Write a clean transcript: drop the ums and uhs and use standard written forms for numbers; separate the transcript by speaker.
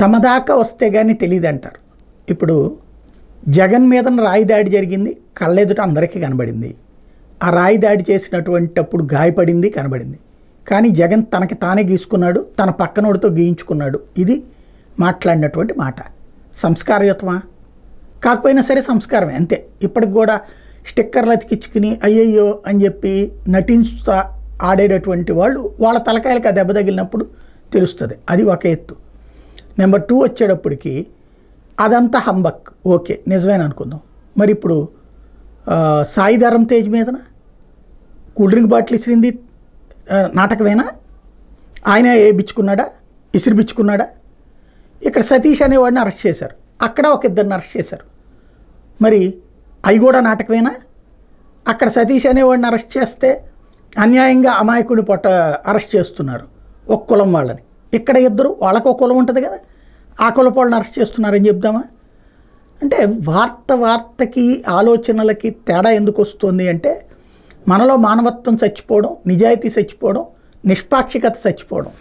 Speaker 1: తమ దాకా వస్తే కానీ తెలియదు అంటారు. ఇప్పుడు జగన్ మీద రాయి దాడి జరిగింది, కళ్ళెదుట అందరికీ కనబడింది. ఆ రాయి దాడి చేసినటువంటిప్పుడు గాయపడింది, కనబడింది. కానీ జగన్ తనకి తానే గీసుకున్నాడు, తన పక్కనోడితో గీయించుకున్నాడు. ఇది మాట్లాడినటువంటి మాట. సంస్కారయుతమా? కాకపోయినా సరే సంస్కారమే అంతే. ఇప్పటికి కూడా స్టిక్కర్లు అతికించుకుని అయ్యయ్యో అని చెప్పి నటించుతా ఆడేటటువంటి వాళ్ళు వాళ్ళ తలకాయలకు ఆ దెబ్బ తగిలినప్పుడు తెలుస్తుంది. అది ఒక ఎత్తు. నెంబర్ 2 వచ్చేటప్పటికి అదంతా హంబక్, ఓకే నిజమేన అనుకుందాం. మరి ఇప్పుడు సాయి ధరమ్ తేజ్ మీదన కూల్ డ్రింక్ బాటిల్ ఇసిరింది నాటకమేనా? ఆయన బిచ్చుకున్నాడా, బిచ్చుకున్నాడా? ఇక్కడ సతీష్ అనేవాడిని అరెస్ట్ చేశారు, అక్కడ ఒక ఇద్దరిని అరెస్ట్ చేశారు. మరి అవి కూడా నాటకమేనా? అక్కడ సతీష్ అనేవాడిని అరెస్ట్ చేస్తే అన్యాయంగా అమాయకుడిని అరెస్ట్ చేస్తున్నారు ఒక కులం వాళ్ళని. ఇక్కడ ఇద్దరు వాళ్ళకు కులం ఉంటుంది కదా, ఆ కులపు వాళ్ళని అరెస్ట్ చేస్తున్నారని చెప్దామా? అంటే వార్తకి ఆలోచనలకి తేడా ఎందుకు వస్తుంది అంటే మనలో మానవత్వం చచ్చిపోవడం, నిజాయితీ చచ్చిపోవడం, నిష్పాక్షికత చచ్చిపోవడం.